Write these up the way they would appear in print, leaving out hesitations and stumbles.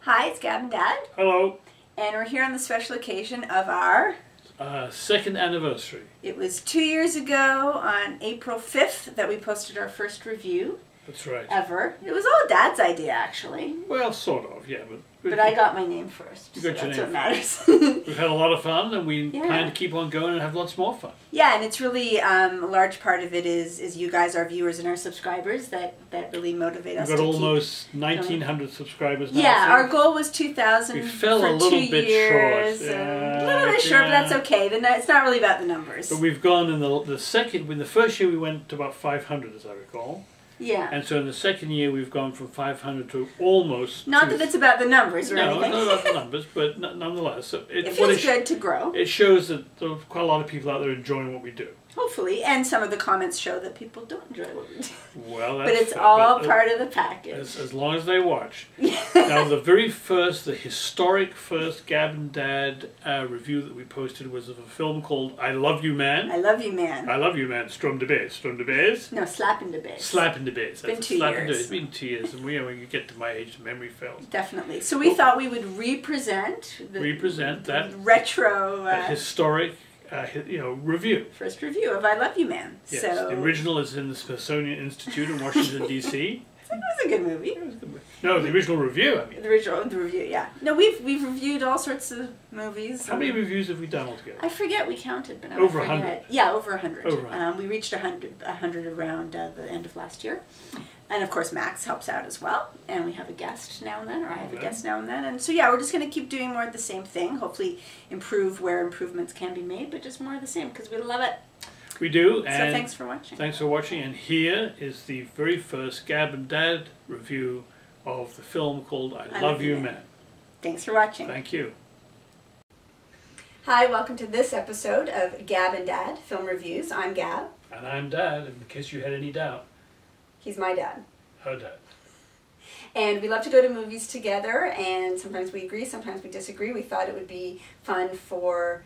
Hi, it's Gab Dad. Hello. And we're here on the special occasion of our... second anniversary. It was 2 years ago on April 5th that we posted our first review. That's right. Ever. It was all Dad's idea, actually. Well, sort of, yeah. But I got my name first. You got so your that's name what matters. We've had a lot of fun, and we plan to keep on going and have lots more fun. Yeah, and it's really, a large part of it is you guys, our viewers and our subscribers, that really motivate us to keep. We've got almost 1,900 subscribers now. Yeah, our goal was 2,000 we fell for a little 2 bit years. short. A little bit short, but that's okay. It's not really about the numbers. But we've gone in the first year we went to about 500, as I recall. Yeah. And so in the second year we've gone from 500 to almost... Not that it's about the numbers or anything. No, not about the numbers, but nonetheless. It feels good to grow. It shows that there are quite a lot of people out there enjoying what we do. Hopefully. And some of the comments show that people don't enjoy what we do. Well, that's but it's all part of the package. As long as they watch. Now, the historic first Gab and Dad review that we posted was of a film called I Love You Man. I Love You Man. I Love You Man. Strum de Bass. Strum de Bass. No, Slap in the Bass. Slap in the Bass. It's been 2 years. It's been 2 years, and when you get to my age, memory fails. Definitely. So we thought we would represent that retro historic review. First review of I Love You Man. Yes, so the original is in the Smithsonian Institute in Washington, D.C. It was a good movie. No, the original review, I mean. The review, yeah. No, we've reviewed all sorts of movies. How many reviews have we done altogether? I forget, we counted, but over 100. Yeah, over 100. Over 100. We reached 100 around the end of last year. And of course Max helps out as well. And we have a guest now and then, or I have a guest now and then. And so yeah, we're just going to keep doing more of the same thing. Hopefully improve where improvements can be made, but just more of the same because we love it. We do. And so thanks for watching. Thanks for watching. And here is the very first Gab and Dad review of the film called I Love You Man. Thanks for watching. Thank you. Hi, welcome to this episode of Gab and Dad Film Reviews. I'm Gab. And I'm Dad, in case you had any doubt. He's my dad. Her dad. And we love to go to movies together, and sometimes we agree, sometimes we disagree. We thought it would be fun for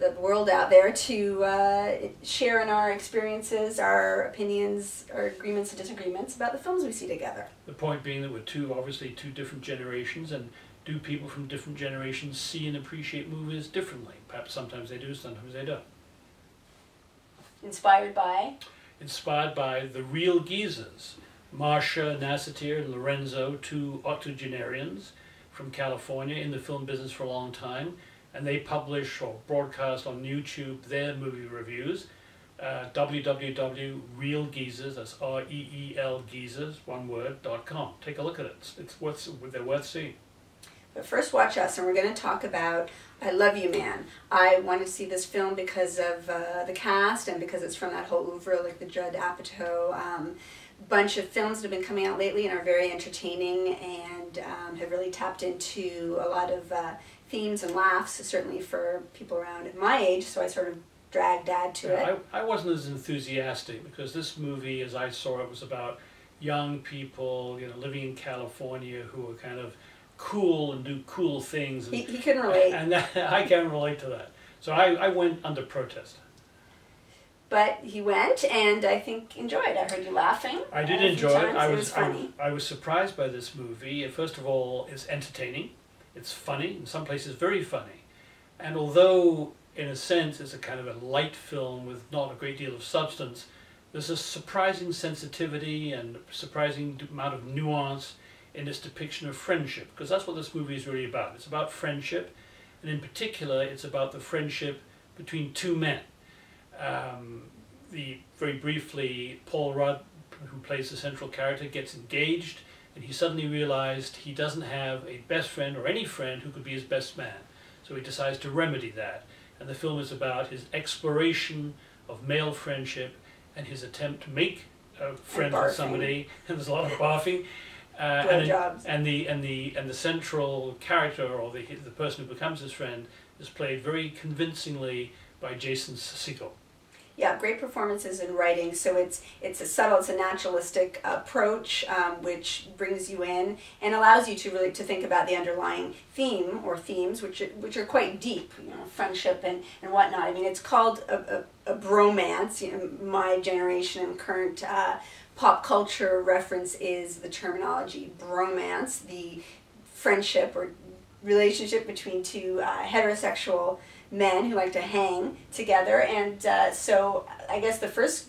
the world out there to share in our experiences, our opinions, our agreements and disagreements about the films we see together. The point being that we're obviously two different generations, and do people from different generations see and appreciate movies differently? Perhaps sometimes they do, sometimes they don't. Inspired by? Inspired by the real geezers. Marcia, Nassatir, and Lorenzo, two octogenarians from California in the film business for a long time, and they publish or broadcast on YouTube their movie reviews. www.realgeezers, that's R-E-E-L geezers, one word, .com. Take a look at it. They're worth seeing. But first watch us, and we're going to talk about I Love You Man. I wanted to see this film because of the cast and because it's from that whole oeuvre, like the Judd Apatow bunch of films that have been coming out lately and are very entertaining and have really tapped into a lot of themes and laughs, certainly for people around my age, so I sort of dragged Dad to it. I wasn't as enthusiastic because this movie, as I saw it, was about young people, living in California who were kind of cool and do cool things. And, he couldn't relate. And I can relate to that. So I went under protest. But he went, and I think enjoyed. I heard you laughing. I did enjoy it. It was funny. I was surprised by this movie. First of all, it's entertaining. It's funny. In some places, very funny. And although, in a sense, it's a kind of a light film with not a great deal of substance, there's a surprising sensitivity and a surprising amount of nuance in its depiction of friendship, because that's what this movie is really about. It's about friendship, and in particular, it's about the friendship between two men. Very briefly, Paul Rudd, who plays the central character, gets engaged, and he suddenly realized he doesn't have a best friend or any friend who could be his best man. So he decides to remedy that. And the film is about his exploration of male friendship and his attempt to make a friend with somebody. And there's a lot of barfing. And the central character, or the person who becomes his friend, is played very convincingly by Jason Segel. Yeah, great performances in writing. So it's a subtle, it's a naturalistic approach, which brings you in and allows you to really think about the underlying theme or themes, which are quite deep. Friendship and whatnot. I mean, it's called a bromance. My generation and current pop culture reference is the terminology bromance. The friendship or relationship between two heterosexual men who like to hang together. And so I guess the first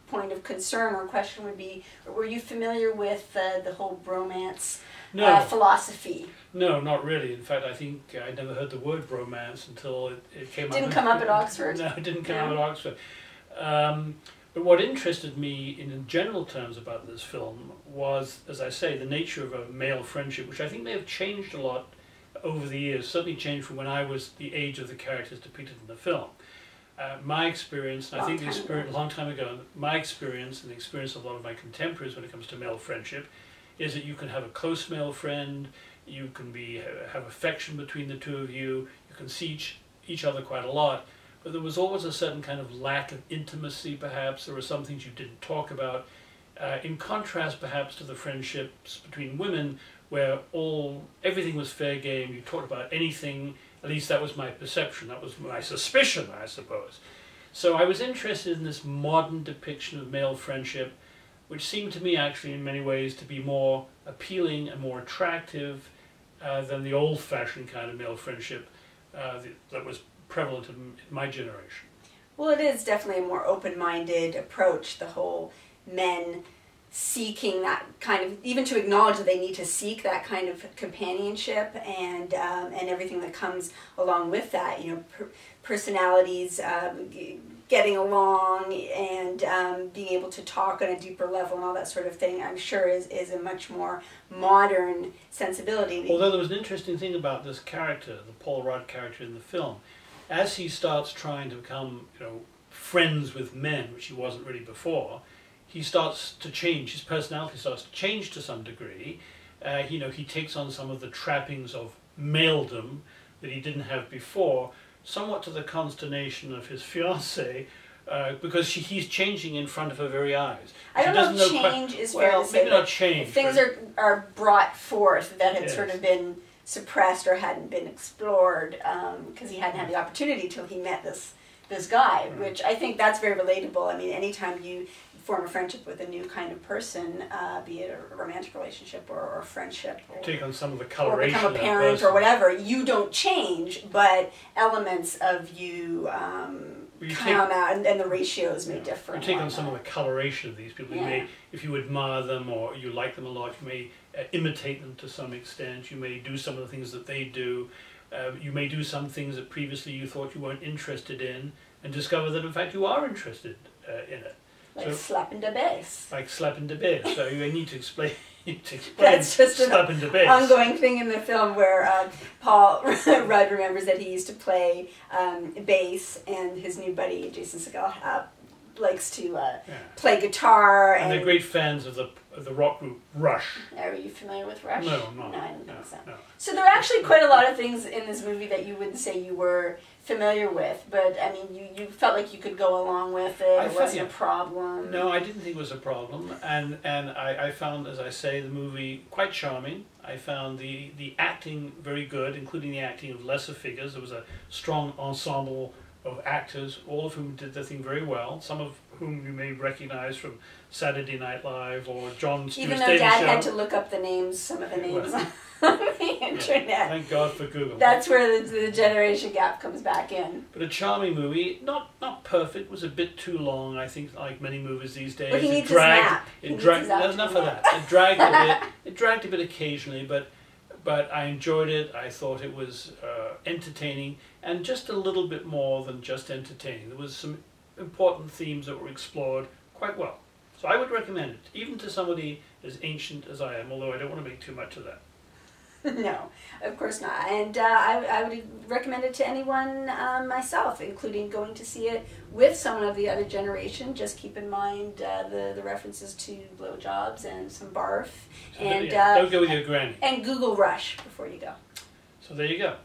point of concern or question would be, were you familiar with the whole bromance philosophy? No, not really. In fact, I think I never heard the word bromance until it came up. Didn't come up at Oxford? No, it didn't come up at Oxford. But what interested me in general terms about this film was, as I say, the nature of a male friendship, which I think may have changed a lot over the years, certainly changed from when I was the age of the characters depicted in the film. My experience, and I think the experience, a long time ago, my experience and the experience of a lot of my contemporaries when it comes to male friendship is that you can have a close male friend, you can have affection between the two of you, you can see each other quite a lot, but there was always a certain kind of lack of intimacy perhaps. There were some things you didn't talk about, in contrast perhaps to the friendships between women where everything was fair game, you talked about anything. At least that was my perception, that was my suspicion, I suppose. So I was interested in this modern depiction of male friendship, which seemed to me actually in many ways to be more appealing and more attractive than the old-fashioned kind of male friendship that was prevalent in my generation. Well, it is definitely a more open-minded approach, the whole men seeking that kind of, even to acknowledge that they need to seek that kind of companionship and everything that comes along with that, you know, personalities getting along and being able to talk on a deeper level and all that sort of thing, I'm sure is a much more modern sensibility. Although there was an interesting thing about this character, the Paul Rudd character in the film, as he starts trying to become, you know, friends with men, which he wasn't really before, he starts to change. His personality starts to change to some degree. You know, he takes on some of the trappings of maledom that he didn't have before, somewhat to the consternation of his fiancée, because he's changing in front of her very eyes. I don't know if change is fair to say. Maybe not change. Things are brought forth that had sort of been suppressed or hadn't been explored because he hadn't had the opportunity till he met this guy, which I think that's very relatable. I mean, anytime you form a friendship with a new kind of person, be it a romantic relationship or a friendship, or take on some of the coloration, or become a parent or whatever, you don't change, but elements of you come out, and the ratios may differ. You take on some of the coloration of these people. You may, if you admire them or you like them a lot, you may imitate them to some extent. You may do some of the things that they do. You may do some things that previously you thought you weren't interested in, and discover that in fact you are interested in it. Like slapping the bass. Like slapping the bass. So you need to explain. That's just an bass. ongoing thing in the film where Paul Rudd remembers that he used to play bass, and his new buddy Jason Segel likes to play guitar. And they're great fans of the rock group Rush. Are you familiar with Rush? No, I'm not. No, I didn't think so. No. So there are actually quite a lot of things in this movie that you wouldn't say you were familiar with, but I mean, you felt like you could go along with it. It wasn't a problem. No, I didn't think it was a problem, and I found, as I say, the movie quite charming. I found the acting very good, including the acting of lesser figures. There was a strong ensemble of actors, all of whom did their thing very well, some of whom you may recognize from Saturday Night Live or Jon Stewart's Even though Daily Dad Show. had to look up some of the names on the internet. Yeah, thank God for Google. That's where the generation gap comes back in. But a charming movie, not perfect, was a bit too long, I think, like many movies these days. But he needs his nap. Enough of that. It dragged a bit. It dragged a bit occasionally, but I enjoyed it. I thought it was entertaining, and just a little bit more than just entertaining. There was some important themes that were explored quite well. So I would recommend it, even to somebody as ancient as I am, although I don't want to make too much of that. No, of course not. And I would recommend it to anyone myself, including going to see it with someone of the other generation. Just keep in mind the references to blowjobs and some barf. So don't go with your granny. And Google Rush before you go. So there you go.